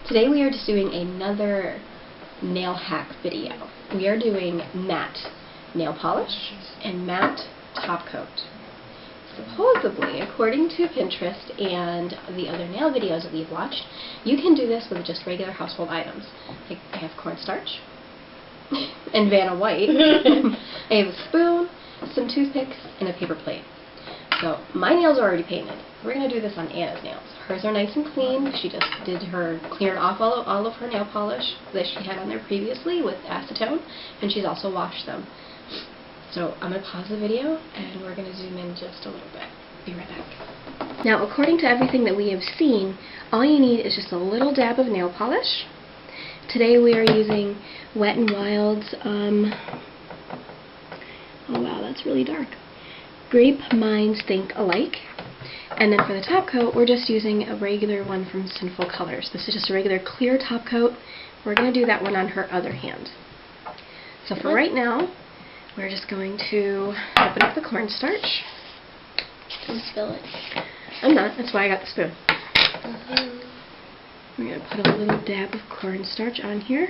Today we are just doing another nail hack video. We are doing matte nail polish and matte top coat. Supposedly, according to Pinterest and the other nail videos that we've watched, you can do this with just regular household items. Like I have cornstarch and Vanna White. I have a spoon, some toothpicks, and a paper plate. So my nails are already painted. We're going to do this on Anna's nails. Hers are nice and clean. She just did her cleared off all of her nail polish that she had on there previously with acetone, and she's also washed them. So I'm going to pause the video and we're going to zoom in just a little bit. Be right back. Now, according to everything that we have seen, all you need is just a little dab of nail polish. Today we are using Wet n Wild's, oh wow, that's really dark. Grape Minds Think Alike. And then for the top coat, we're just using a regular one from Sinful Colors. This is just a regular clear top coat. We're going to do that one on her other hand. So for right now, we're just going to open up the cornstarch. Don't spill it. I'm not. That's why I got the spoon. We're going to put a little dab of cornstarch on here.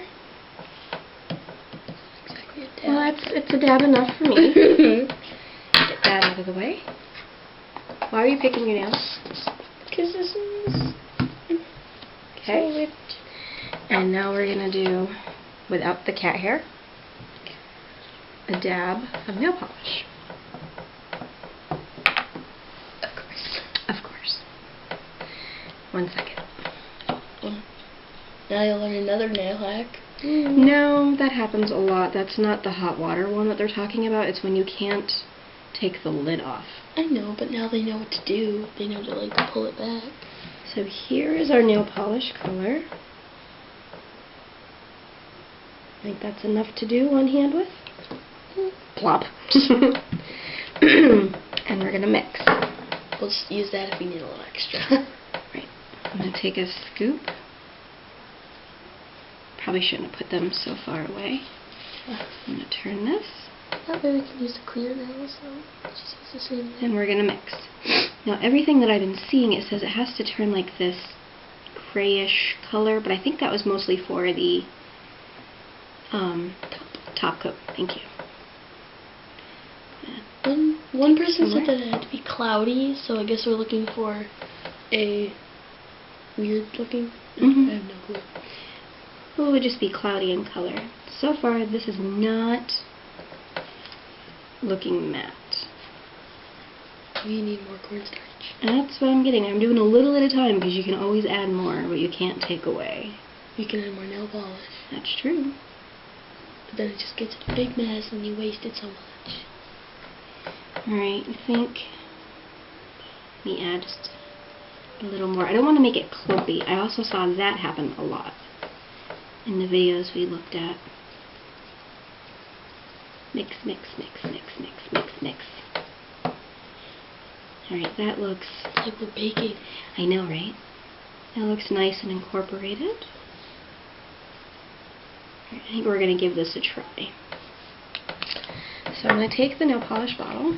Exactly a dab. Well, it's a dab enough for me. Get that out of the way. Why are you picking your nails? Because this is Okay. so ripped. And now we're going to do, without the cat hair, a dab of nail polish. Of course. Of course. 1 second. Now you'll learn another nail hack. No, that happens a lot. That's not the hot water one that they're talking about. It's when you can't take the lid off. I know, but now they know what to do. They know to like pull it back. So here is our nail polish color. I think that's enough to do one hand with. Plop. And we're going to mix. We'll just use that if we need a little extra. Right. I'm going to take a scoop. Probably shouldn't have put them so far away. I'm going to turn this. That way we can use the clear now, so just use the same. And we're going to mix. Now everything that I've been seeing, it says it has to turn like this grayish color, but I think that was mostly for the top coat. Thank you. One person said that it had to be cloudy, so I guess we're looking for a weird looking. I have no clue. Well, it would just be cloudy in color. So far, this is not looking matte. We need more cornstarch. That's what I'm getting. I'm doing a little at a time because you can always add more, but you can't take away. You can add more nail polish. That's true. But then it just gets a big mess and you wasted so much. Alright, I think let me add just a little more. I don't want to make it clumpy. I also saw that happen a lot in the videos we looked at. Mix, mix, mix, mix, mix, mix, mix. Alright, that looks like we're baking. I know, right? That looks nice and incorporated. Right, I think we're going to give this a try. So I'm going to take the nail polish bottle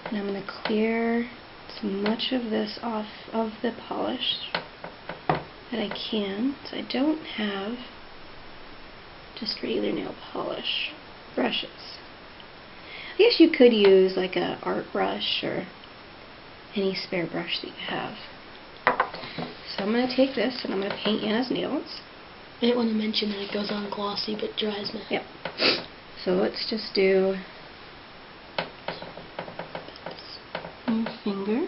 and I'm going to clear as much of this off of the polish that I can, so I don't have just regular nail polish brushes. I guess you could use like a art brush or any spare brush that you have. So I'm going to take this and I'm going to paint Anna's nails. I didn't want to mention that it goes on glossy but dries matte. Yep. So let's just do one finger.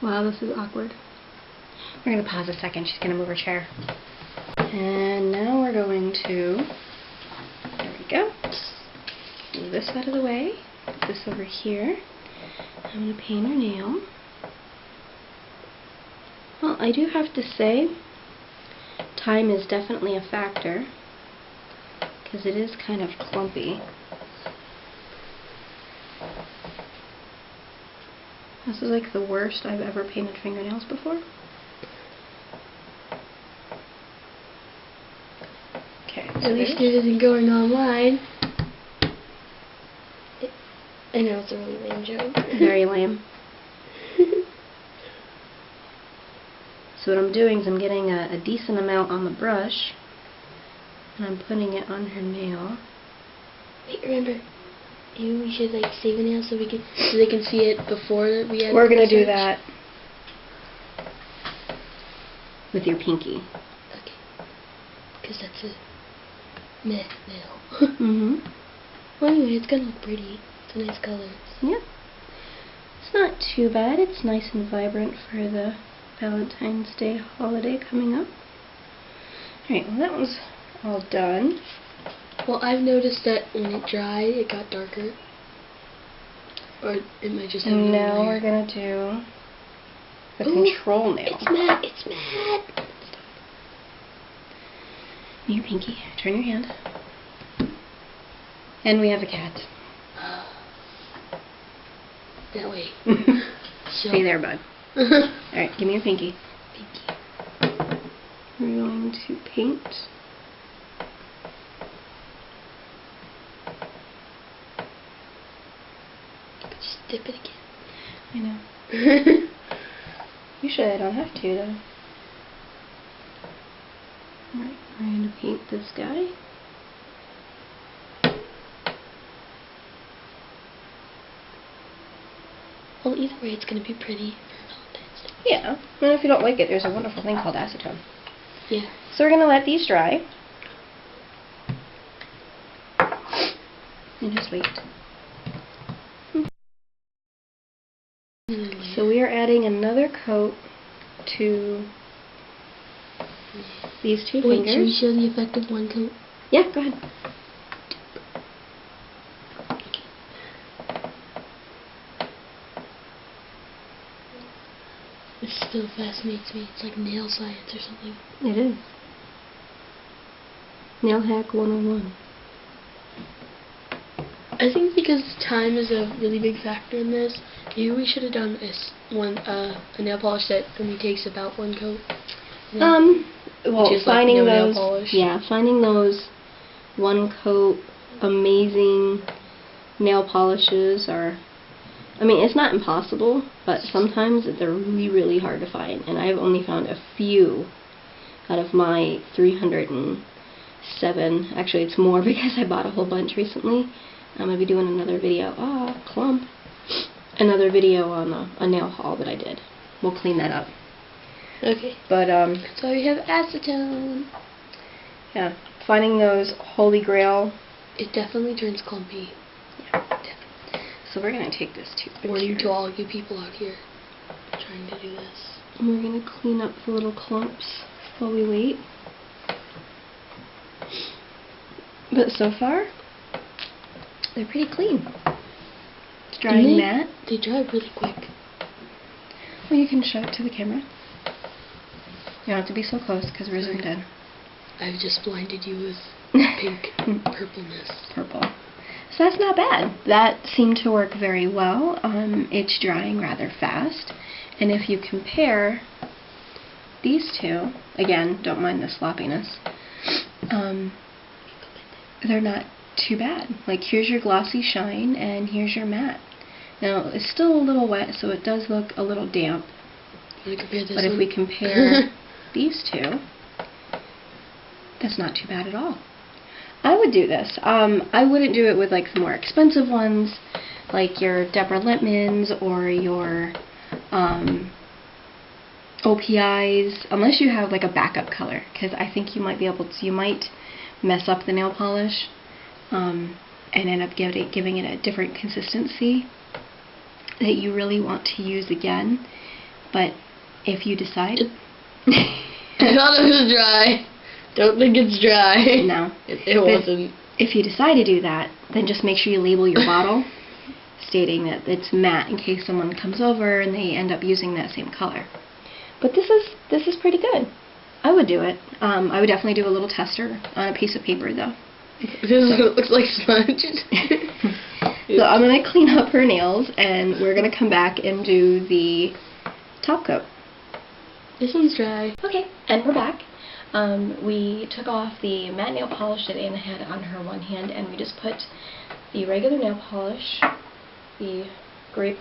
Wow, this is awkward. We're going to pause a second. She's going to move her chair. And now we're going to, there we go, move this out of the way, put this over here. I'm going to paint her nail. Well, I do have to say, time is definitely a factor, because it is kind of clumpy. This is like the worst I've ever painted fingernails before. Okay, so at least it isn't going online. I know it's a really lame joke. Very lame. So what I'm doing is I'm getting a decent amount on the brush, and I'm putting it on her nail. Wait, remember, maybe we should like save a nail so they can see it before we add. We're gonna do that with your pinky. Okay. Because that's a meh nail. Mm-hmm. Well, anyway, it's gonna look pretty. It's a nice color. Yeah. It's not too bad. It's nice and vibrant for the Valentine's Day holiday coming up. Alright, well that one's all done. Well, I've noticed that when it dried, it got darker. Or it might just have And no now layer. we're gonna do the Ooh, control nail. It's matte. It's matte. Your pinky. Turn your hand. And we have a cat. That way. Stay there, bud. Alright, give me your pinky. Pinky. We're going to paint. Just dip it again. I know. You should. I don't have to, though. Alright, we're going to paint this guy. Well, either way, it's going to be pretty for Valentine's Day. Yeah. And if you don't like it, there's a wonderful thing called acetone. Yeah. So we're going to let these dry. And just wait. So we are adding another coat to these two Wait, fingers. should we show the effect of one coat? Yeah, go ahead. This still fascinates me. It's like nail science or something. It is. Nail hack 101. I think because time is a really big factor in this, maybe we should have done a nail polish that only takes about one coat. Well, Which is finding like no those, nail polish. yeah, finding those one coat amazing nail polishes are, I mean, it's not impossible, but sometimes they're really, really hard to find, and I've only found a few out of my 307. Actually, it's more because I bought a whole bunch recently. I'm going to be doing another video, another video on a nail haul that I did. We'll clean that up. Okay. But, so we have acetone. yeah, finding those holy grail. It definitely turns clumpy. Yeah, definitely. So we're going to take this toothpick Warning here. to all you people out here trying to do this. And we're going to clean up the little clumps while we wait. But so far, they're pretty clean. It's drying matte. They dry really quick. Well, you can show it to the camera. You don't have to be so close because we're zoomed in. I've just blinded you with pink purpleness. Purple. So that's not bad. That seemed to work very well. It's drying rather fast. And if you compare these two, again, don't mind the sloppiness, they're not too bad. Like, here's your glossy shine, and here's your matte. Now, it's still a little wet, so it does look a little damp. You compare this But one? if we compare these two, that's not too bad at all. I would do this. I wouldn't do it with like the more expensive ones, like your Deborah Lippmann's or your OPIs, unless you have like a backup color, because I think you might be able to, you might mess up the nail polish and end up giving it a different consistency that you really want to use again. But if you decide... I thought it was dry. Don't think it's dry. No. It wasn't. If you decide to do that, then just make sure you label your bottle stating that it's matte in case someone comes over and they end up using that same color. But this is pretty good. I would do it. I would definitely do a little tester on a piece of paper though. It looks like sponge. So I'm going to clean up her nails and we're going to come back and do the top coat. This one's dry. Okay, and we're back. We took off the matte nail polish that Anna had on her one hand, and we just put the regular nail polish, the Grape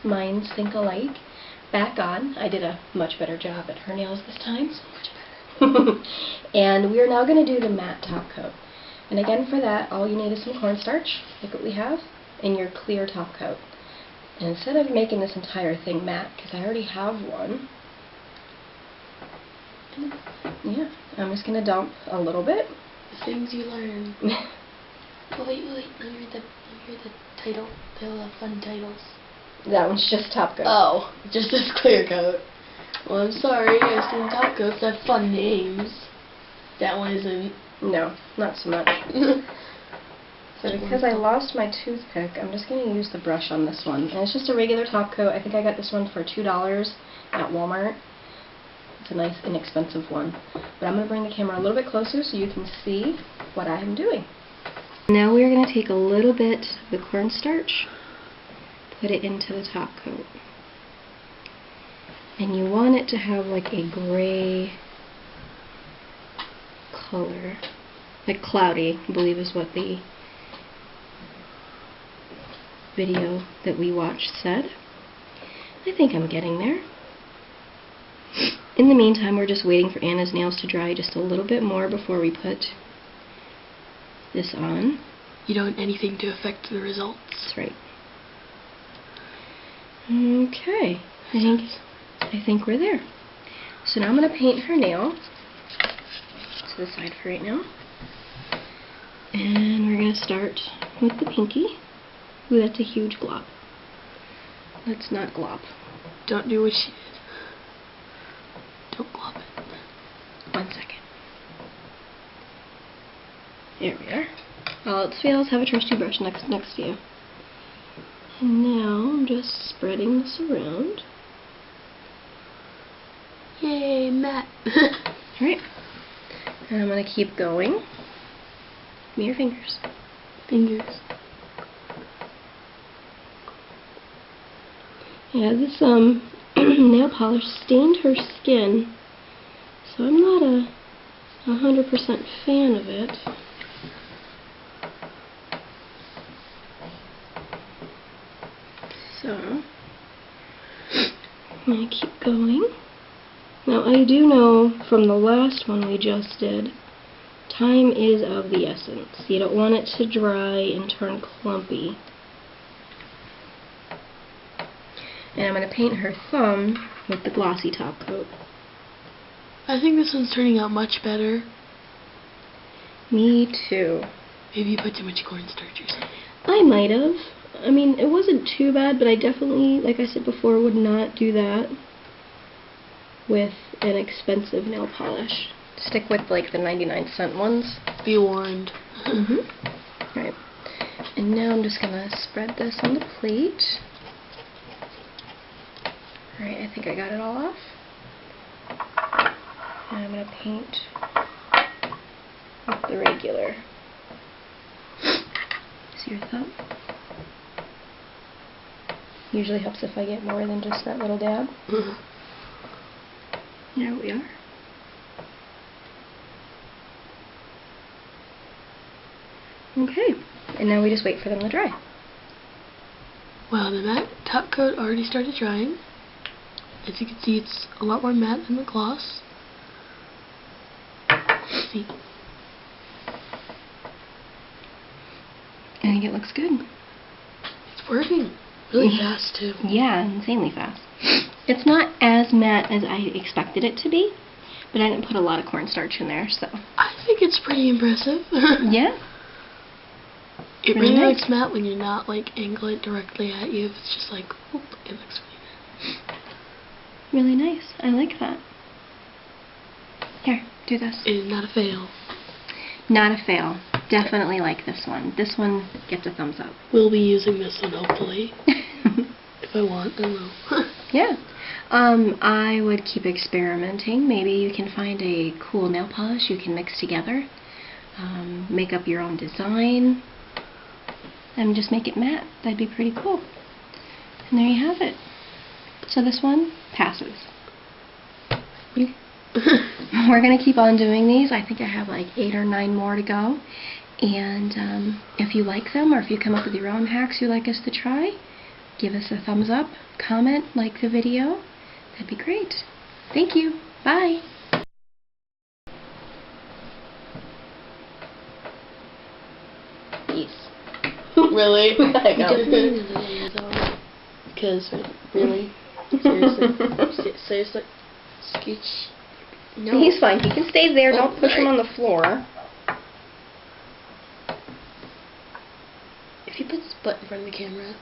Minds Think Alike, back on. I did a much better job at her nails this time. So much better. And we are now going to do the matte top coat. And again, for that, all you need is some cornstarch, like what we have, and your clear top coat. And instead of making this entire thing matte, because I already have one, yeah, I'm just going to dump a little bit. The things you learn. Oh, wait, let me read the title. They all have fun titles. That one's just top coat. Oh, just this clear coat. Well, I'm sorry, I've seen top coats that have fun names. That one isn't. No, not so much. So because I lost my toothpick, I'm just going to use the brush on this one. And it's just a regular top coat. I think I got this one for $2 at Walmart. It's a nice, inexpensive one. But I'm going to bring the camera a little bit closer so you can see what I am doing. Now we're going to take a little bit of the cornstarch, put it into the top coat. And you want it to have like a gray color. Like cloudy, I believe is what the video that we watched said. I think I'm getting there. In the meantime, we're just waiting for Anna's nails to dry just a little bit more before we put this on. You don't want anything to affect the results. That's right. Okay, I think we're there. So now I'm going to paint her nail to the side for right now. And we're going to start with the pinky. Ooh, that's a huge glob. Let's not glob. Don't do what she did. Don't glob it. 1 second. There we are. All else fails, have a trusty brush next to you. And now I'm just spreading this around. Yay, matte. Alright. And I'm going to keep going. Give me your fingers. Fingers. Yeah, this nail polish stained her skin, so I'm not a 100% fan of it. So, I'm going to keep going. Now, I do know from the last one we just did, time is of the essence. You don't want it to dry and turn clumpy. And I'm going to paint her thumb with the glossy top coat. I think this one's turning out much better. Me too. Maybe you put too much cornstarch or something. I might have. I mean, it wasn't too bad, but I definitely, like I said before, would not do that with an expensive nail polish. Stick with like the 99-cent ones. Be warned. Right. And now I'm just going to spread this on the plate. Alright, I think I got it all off. And I'm going to paint with the regular. See your thumb? Usually helps if I get more than just that little dab. There we are. Okay, and now we just wait for them to dry. Well, the matte top coat already started drying. As you can see, it's a lot more matte than the gloss. Let's see. I think it looks good. It's working really fast, too. Yeah, insanely fast. It's not as matte as I expected it to be, but I didn't put a lot of cornstarch in there, so. I think it's pretty impressive. Yeah. It Really really nice. looks matte when you're not like angling it directly at you. It's just like, whoop, it looks really matte. Really nice. I like that. Here, do this. It is not a fail. Not a fail. Definitely like this one. This one gets a thumbs up. We'll be using this one hopefully. If I want, I will. Yeah. I would keep experimenting. Maybe you can find a cool nail polish you can mix together. Make up your own design. And just make it matte. That'd be pretty cool. And there you have it. So this one passes. We're going to keep on doing these. I think I have like 8 or 9 more to go. And if you like them, or if you come up with your own hacks you'd like us to try, give us a thumbs up, comment, like the video, That'd be great. Thank you. Bye. Peace. Really? I know. Because, really? Seriously? Seriously? Scooch? No. He's fine. He can stay there. Don't push him on the floor. If he puts his butt in front of the camera,